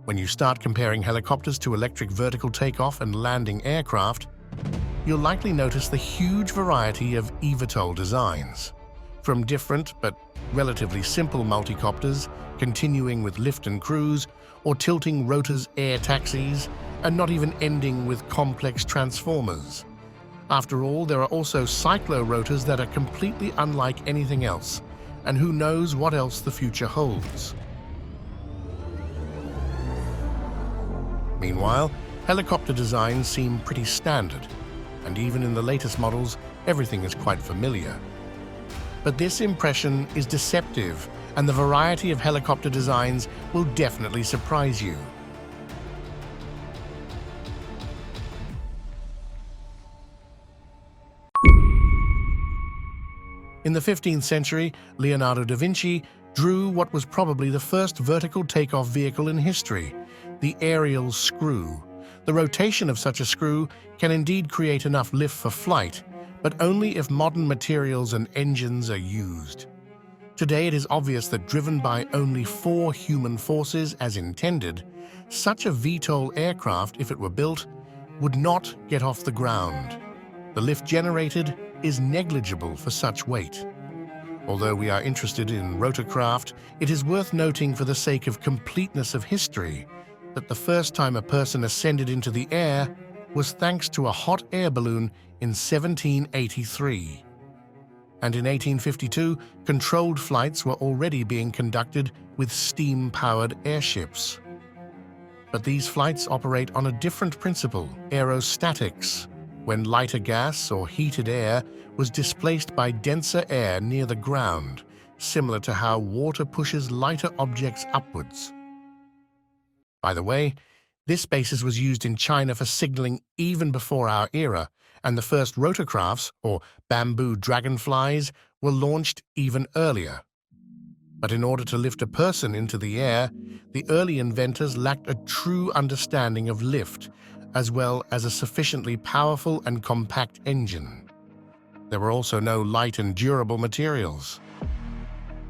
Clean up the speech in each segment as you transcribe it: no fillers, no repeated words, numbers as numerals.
When you start comparing helicopters to electric vertical takeoff and landing aircraft, you'll likely notice the huge variety of VTOL designs. From different but relatively simple multicopters, continuing with lift and cruise, or tilting rotors air taxis, and not even ending with complex transformers. After all, there are also cyclorotors that are completely unlike anything else, and who knows what else the future holds. Meanwhile, helicopter designs seem pretty standard, and even in the latest models, everything is quite familiar. But this impression is deceptive, and the variety of helicopter designs will definitely surprise you. In the 15th century, Leonardo da Vinci drew what was probably the first vertical takeoff vehicle in history, the aerial screw. The rotation of such a screw can indeed create enough lift for flight, but only if modern materials and engines are used. Today it is obvious that driven by only 4 human forces as intended, such a VTOL aircraft, if it were built, would not get off the ground. The lift generated is negligible for such weight. Although we are interested in rotorcraft, it is worth noting for the sake of completeness of history that the first time a person ascended into the air was thanks to a hot air balloon in 1783. And in 1852, controlled flights were already being conducted with steam-powered airships. But these flights operate on a different principle, aerostatics, when lighter gas or heated air was displaced by denser air near the ground, similar to how water pushes lighter objects upwards. By the way, this basis was used in China for signaling even before our era, and the first rotorcrafts, or bamboo dragonflies, were launched even earlier. But in order to lift a person into the air, the early inventors lacked a true understanding of lift, as well as a sufficiently powerful and compact engine. There were also no light and durable materials.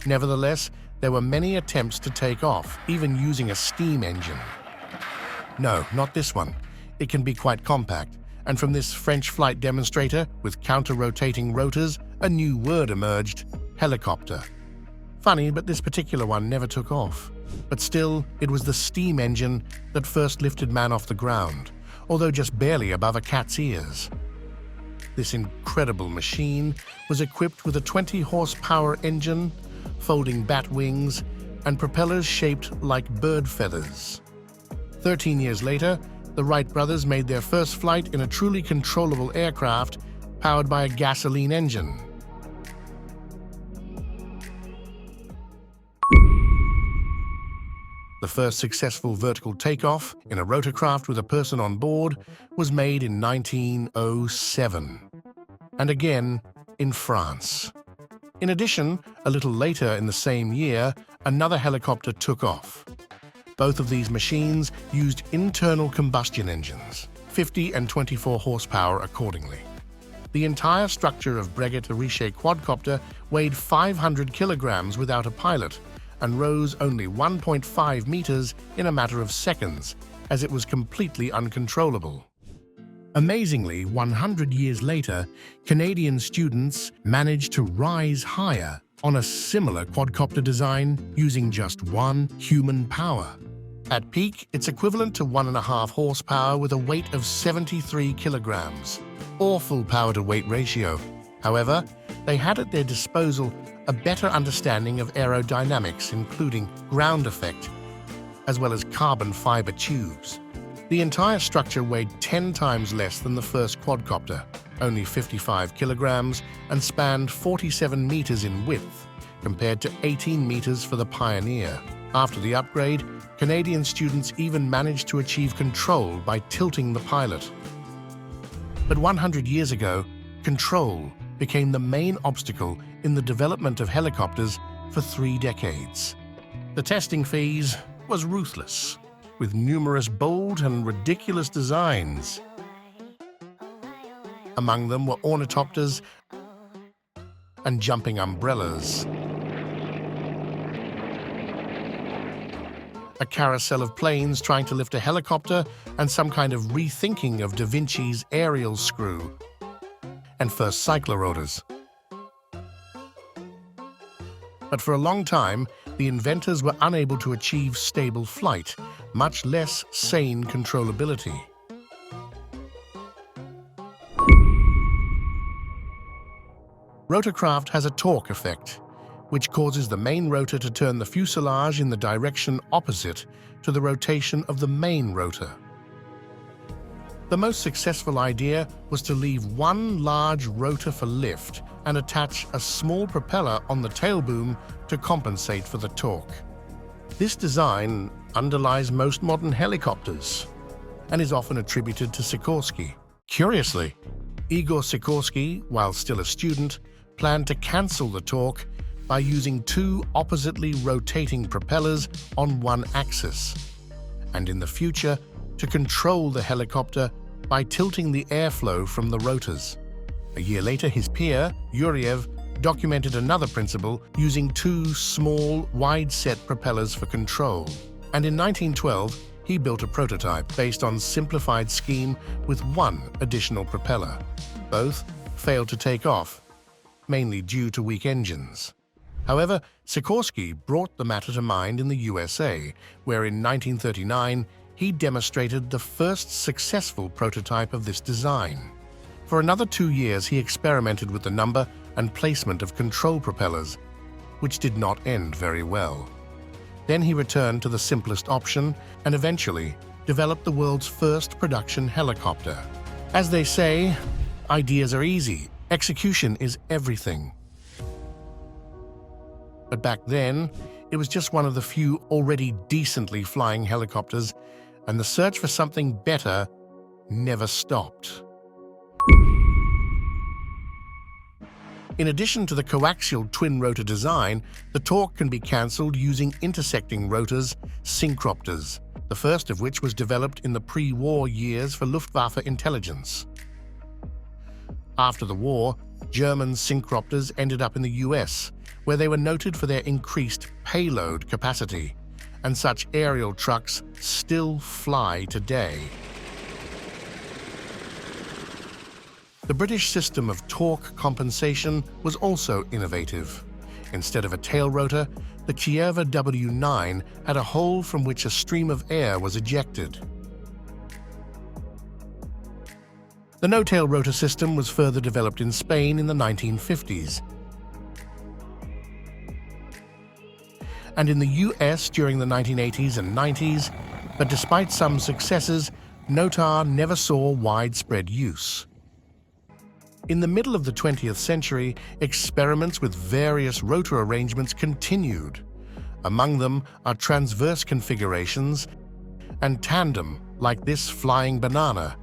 Nevertheless, there were many attempts to take off, even using a steam engine. No, not this one. It can be quite compact, and from this French flight demonstrator with counter-rotating rotors, a new word emerged: helicopter. Funny, but this particular one never took off. But still, it was the steam engine that first lifted man off the ground, although just barely above a cat's ears. This incredible machine was equipped with a 20-horsepower engine, folding bat wings, and propellers shaped like bird feathers. 13 years later, the Wright brothers made their first flight in a truly controllable aircraft powered by a gasoline engine. The first successful vertical takeoff in a rotorcraft with a person on board was made in 1907, and again in France. In addition, a little later in the same year, another helicopter took off. Both of these machines used internal combustion engines, 50 and 24 horsepower accordingly. The entire structure of Breguet Richer quadcopter weighed 500 kilograms without a pilot and rose only 1.5 meters in a matter of seconds, as it was completely uncontrollable. Amazingly, 100 years later, Canadian students managed to rise higher on a similar quadcopter design using just 1 human power. At peak, it's equivalent to 1.5 horsepower with a weight of 73 kilograms. Awful power-to-weight ratio. However, they had at their disposal a better understanding of aerodynamics, including ground effect, as well as carbon fiber tubes. The entire structure weighed 10 times less than the first quadcopter, only 55 kilograms, and spanned 47 meters in width, compared to 18 meters for the Pioneer. After the upgrade, Canadian students even managed to achieve control by tilting the pilot. But 100 years ago, control became the main obstacle in the development of helicopters for 3 decades. The testing phase was ruthless, with numerous bold and ridiculous designs. Among them were ornithopters and jumping umbrellas. a carousel of planes trying to lift a helicopter, and some kind of rethinking of Da Vinci's aerial screw and first cyclorotors. But for a long time, the inventors were unable to achieve stable flight, much less sane controllability. Rotorcraft has a torque effect, which causes the main rotor to turn the fuselage in the direction opposite to the rotation of the main rotor. The most successful idea was to leave one large rotor for lift and attach a small propeller on the tail boom to compensate for the torque. This design underlies most modern helicopters and is often attributed to Sikorsky. Curiously, Igor Sikorsky, while still a student, planned to cancel the torque by using two oppositely rotating propellers on one axis, and in the future to control the helicopter by tilting the airflow from the rotors. A year later, his peer, Yuriev, documented another principle using two small, wide-set propellers for control. And in 1912, he built a prototype based on simplified scheme with one additional propeller. Both failed to take off, mainly due to weak engines. However, Sikorsky brought the matter to mind in the USA, where in 1939 he demonstrated the first successful prototype of this design. For another 2 years, he experimented with the number and placement of control propellers, which did not end very well. Then he returned to the simplest option and eventually developed the world's first production helicopter. As they say, ideas are easy, execution is everything. But back then, it was just one of the few already decently flying helicopters, and the search for something better never stopped. In addition to the coaxial twin-rotor design, the torque can be cancelled using intersecting rotors, syncropters, the first of which was developed in the pre-war years for Luftwaffe intelligence. After the war, German syncropters ended up in the US, where they were noted for their increased payload capacity, and such aerial trucks still fly today. The British system of torque compensation was also innovative. Instead of a tail rotor, the Kiewa W9 had a hole from which a stream of air was ejected. The no-tail rotor system was further developed in Spain in the 1950s, and in the US during the 1980s and 90s, but despite some successes, NOTAR never saw widespread use. In the middle of the 20th century, experiments with various rotor arrangements continued. Among them are transverse configurations and tandem, like this flying banana,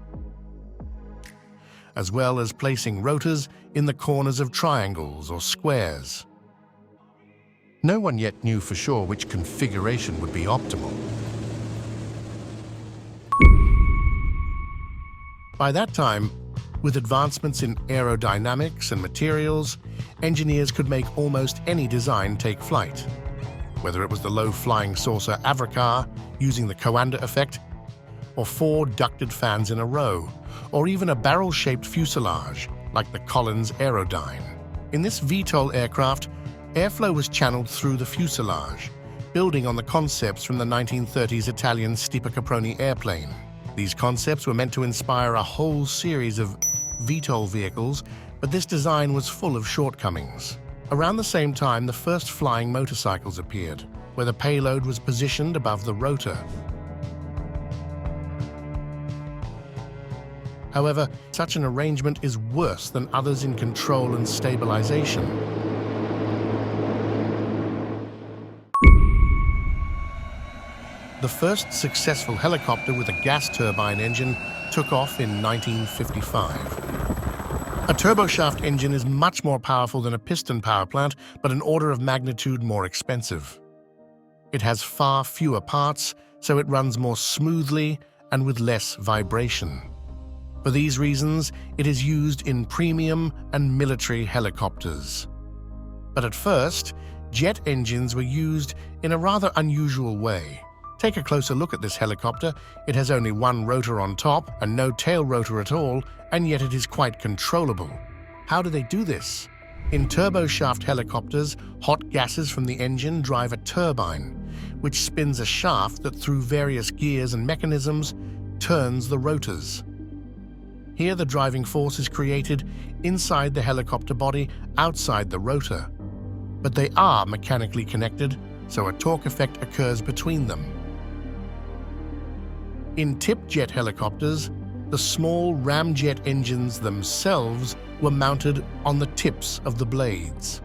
as well as placing rotors in the corners of triangles or squares. No one yet knew for sure which configuration would be optimal. By that time, with advancements in aerodynamics and materials, engineers could make almost any design take flight. Whether it was the low-flying saucer Avrocar using the Coanda effect, or 4 ducted fans in a row, or even a barrel-shaped fuselage like the Collins Aerodyne. In this VTOL aircraft, airflow was channeled through the fuselage, building on the concepts from the 1930s Italian Stipa Caproni airplane. These concepts were meant to inspire a whole series of VTOL vehicles, but this design was full of shortcomings. Around the same time, the first flying motorcycles appeared, where the payload was positioned above the rotor. However, such an arrangement is worse than others in control and stabilization. The first successful helicopter with a gas turbine engine took off in 1955. A turboshaft engine is much more powerful than a piston power plant, but an order of magnitude more expensive. It has far fewer parts, so it runs more smoothly and with less vibration. For these reasons, it is used in premium and military helicopters. But at first, jet engines were used in a rather unusual way. Take a closer look at this helicopter. It has only one rotor on top and no tail rotor at all, and yet it is quite controllable. How do they do this? In turboshaft helicopters, hot gases from the engine drive a turbine, which spins a shaft that, through various gears and mechanisms, turns the rotors. Here, the driving force is created inside the helicopter body, outside the rotor. But they are mechanically connected, so a torque effect occurs between them. In tip jet helicopters, the small ramjet engines themselves were mounted on the tips of the blades.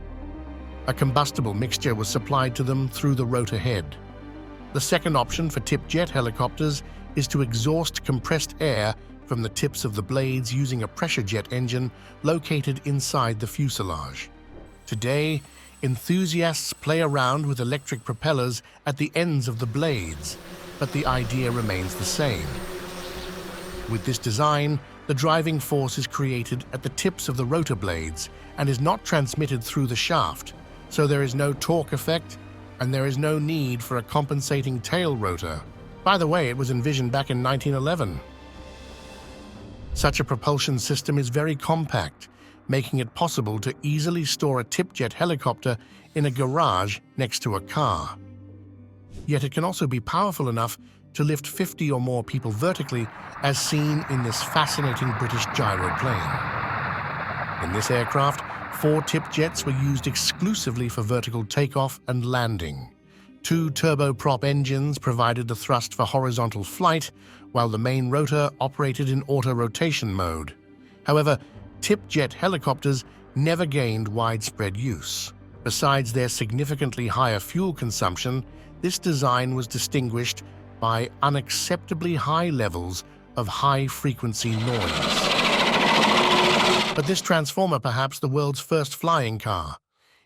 A combustible mixture was supplied to them through the rotor head. The second option for tip jet helicopters is to exhaust compressed air from the tips of the blades using a pressure jet engine located inside the fuselage. Today, enthusiasts play around with electric propellers at the ends of the blades, but the idea remains the same. With this design, the driving force is created at the tips of the rotor blades and is not transmitted through the shaft, so there is no torque effect and there is no need for a compensating tail rotor. By the way, it was envisioned back in 1911. Such a propulsion system is very compact, making it possible to easily store a tip-jet helicopter in a garage next to a car. Yet it can also be powerful enough to lift 50 or more people vertically, as seen in this fascinating British gyroplane. In this aircraft, 4 tip jets were used exclusively for vertical takeoff and landing. 2 turboprop engines provided the thrust for horizontal flight, while the main rotor operated in auto-rotation mode. However, tip jet helicopters never gained widespread use. Besides their significantly higher fuel consumption, this design was distinguished by unacceptably high levels of high-frequency noise. But this transformer perhaps the world's first flying car.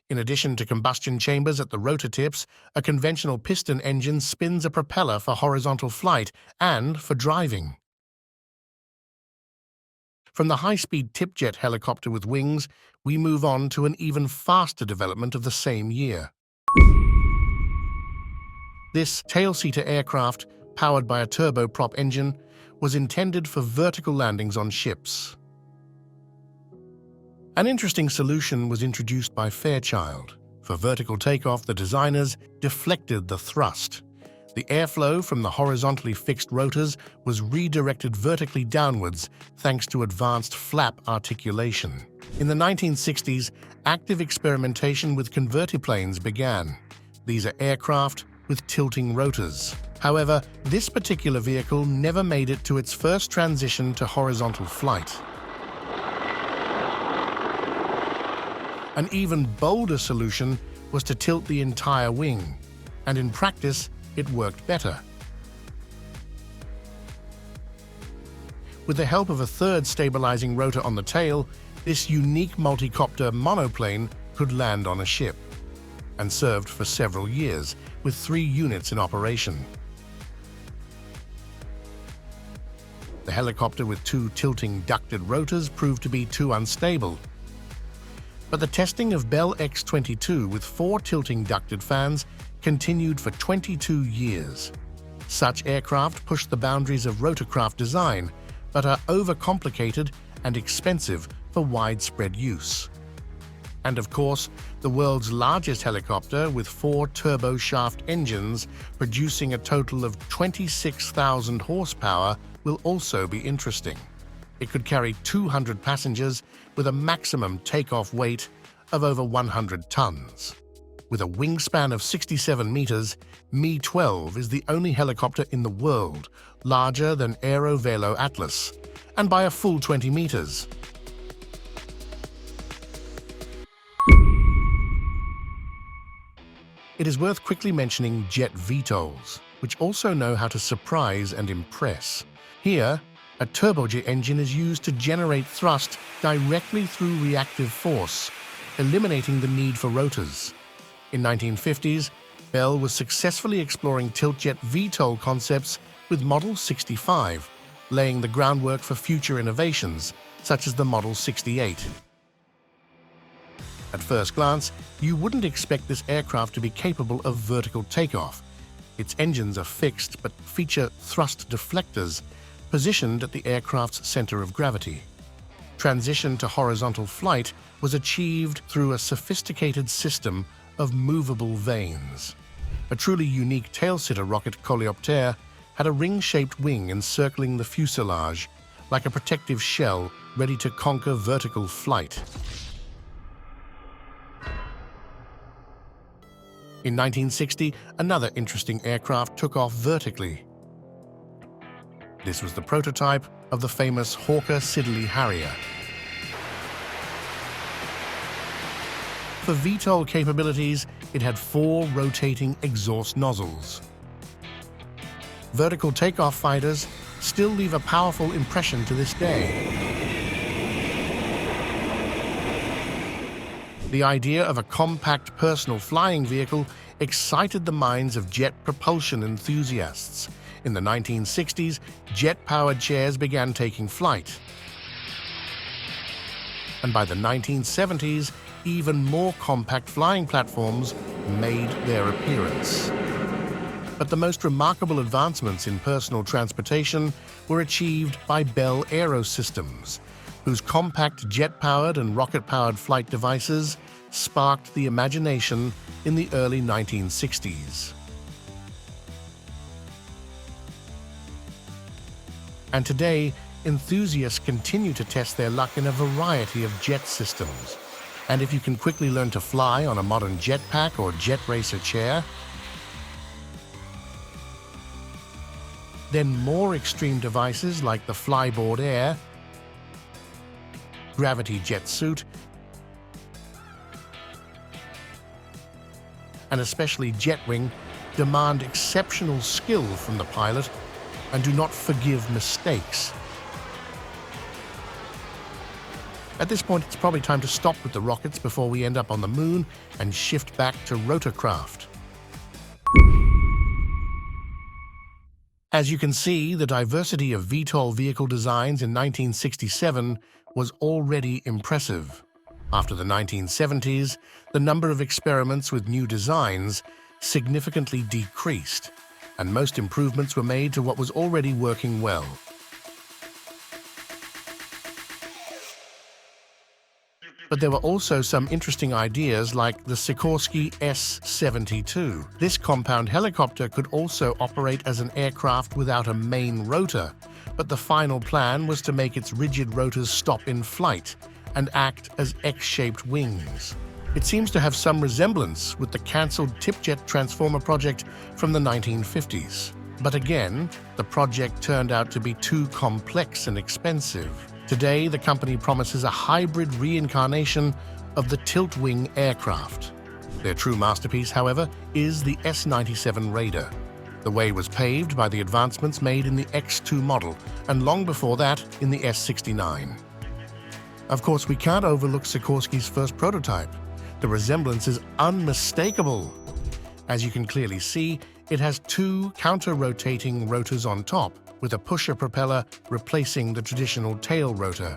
In addition to combustion chambers at the rotor tips, a conventional piston engine spins a propeller for horizontal flight and for driving. From the high-speed tip-jet helicopter with wings, we move on to an even faster development of the same year. This tail-seater aircraft, powered by a turboprop engine, was intended for vertical landings on ships. An interesting solution was introduced by Fairchild. For vertical takeoff, the designers deflected the thrust. The airflow from the horizontally fixed rotors was redirected vertically downwards thanks to advanced flap articulation. In the 1960s, active experimentation with convertiplanes began. These are aircraft with tilting rotors. However, this particular vehicle never made it to its first transition to horizontal flight. An even bolder solution was to tilt the entire wing, and in practice, it worked better. With the help of a third stabilizing rotor on the tail, this unique multicopter monoplane could land on a ship, and served for several years, with 3 units in operation. The helicopter with 2 tilting ducted rotors proved to be too unstable. But the testing of Bell X-22 with 4 tilting ducted fans continued for 22 years. Such aircraft push the boundaries of rotorcraft design, but are overcomplicated and expensive for widespread use. And of course, the world's largest helicopter with 4 turboshaft engines producing a total of 26,000 horsepower will also be interesting. It could carry 200 passengers with a maximum takeoff weight of over 100 tons. With a wingspan of 67 meters, Me-12 is the only helicopter in the world larger than Aero Velo Atlas, and by a full 20 meters. It is worth quickly mentioning jet VTOLs, which also know how to surprise and impress. Here, a turbojet engine is used to generate thrust directly through reactive force, eliminating the need for rotors. In 1950s, Bell was successfully exploring tiltjet VTOL concepts with Model 65, laying the groundwork for future innovations, such as the Model 68. At first glance, you wouldn't expect this aircraft to be capable of vertical takeoff, Its engines are fixed but feature thrust deflectors positioned at the aircraft's center of gravity. Transition to horizontal flight was achieved through a sophisticated system of movable vanes. A truly unique tail-sitter rocket coleoptère had a ring-shaped wing encircling the fuselage, like a protective shell ready to conquer vertical flight. In 1960, another interesting aircraft took off vertically. This was the prototype of the famous Hawker Siddeley Harrier. For VTOL capabilities, it had 4 rotating exhaust nozzles. Vertical takeoff fighters still leave a powerful impression to this day. The idea of a compact personal flying vehicle excited the minds of jet propulsion enthusiasts. In the 1960s, jet-powered chairs began taking flight. And by the 1970s, even more compact flying platforms made their appearance. But the most remarkable advancements in personal transportation were achieved by Bell Aerosystems, whose compact jet-powered and rocket-powered flight devices sparked the imagination in the early 1960s. And today, enthusiasts continue to test their luck in a variety of jet systems. And if you can quickly learn to fly on a modern jetpack or jet racer chair, then more extreme devices like the Flyboard Air, Gravity Jet Suit, and especially Jetwing demand exceptional skill from the pilot and do not forgive mistakes. At this point, it's probably time to stop with the rockets before we end up on the moon and shift back to rotorcraft. As you can see, the diversity of VTOL vehicle designs in 1967 was already impressive. After the 1970s, the number of experiments with new designs significantly decreased, and most improvements were made to what was already working well. But there were also some interesting ideas like the Sikorsky S-72. This compound helicopter could also operate as an aircraft without a main rotor, but the final plan was to make its rigid rotors stop in flight and act as X-shaped wings. It seems to have some resemblance with the cancelled Tipjet transformer project from the 1950s. But again, the project turned out to be too complex and expensive. Today, the company promises a hybrid reincarnation of the tilt-wing aircraft. Their true masterpiece, however, is the S-97 Raider. The way was paved by the advancements made in the X-2 model, and long before that, in the S-69. Of course, we can't overlook Sikorsky's first prototype. The resemblance is unmistakable. As you can clearly see, it has 2 counter-rotating rotors on top, with a pusher propeller replacing the traditional tail rotor.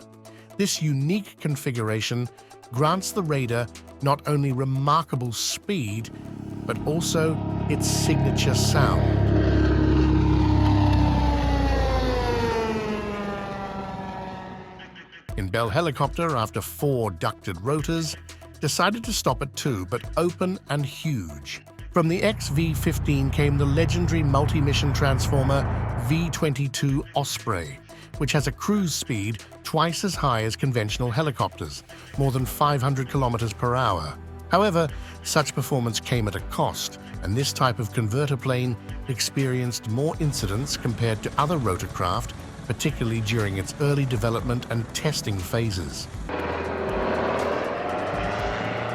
This unique configuration grants the Raider not only remarkable speed, but also its signature sound. In Bell Helicopter, after 4 ducted rotors, decided to stop at 2, but open and huge. From the XV-15 came the legendary multi-mission transformer V-22 Osprey, which has a cruise speed twice as high as conventional helicopters, more than 500 kilometers per hour. However, such performance came at a cost, and this type of converter plane experienced more incidents compared to other rotorcraft, particularly during its early development and testing phases.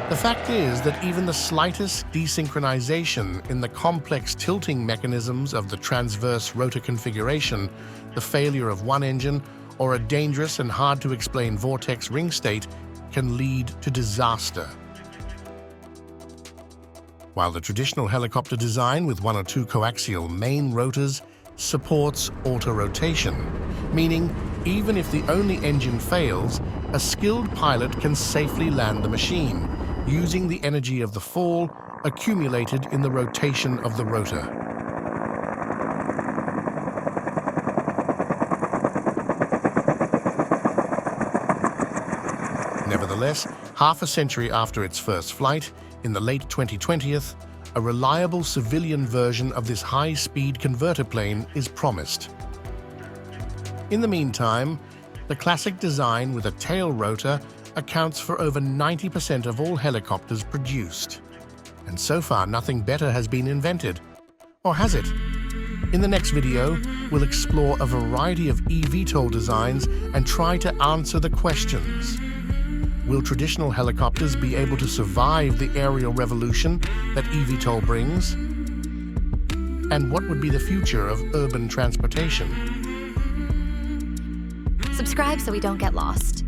The fact is that even the slightest desynchronization in the complex tilting mechanisms of the transverse rotor configuration, the failure of one engine, or a dangerous and hard-to-explain vortex ring state can lead to disaster. While the traditional helicopter design with 1 or 2 coaxial main rotors supports auto-rotation, meaning even if the only engine fails, a skilled pilot can safely land the machine, using the energy of the fall accumulated in the rotation of the rotor. Nevertheless, half a century after its first flight, in the late 2020s, a reliable civilian version of this high-speed converter plane is promised. In the meantime, the classic design with a tail rotor accounts for over 90% of all helicopters produced. And so far, nothing better has been invented. Or has it? In the next video, we'll explore a variety of eVTOL designs and try to answer the questions. Will traditional helicopters be able to survive the aerial revolution that eVTOL brings? And what would be the future of urban transportation? Subscribe so we don't get lost.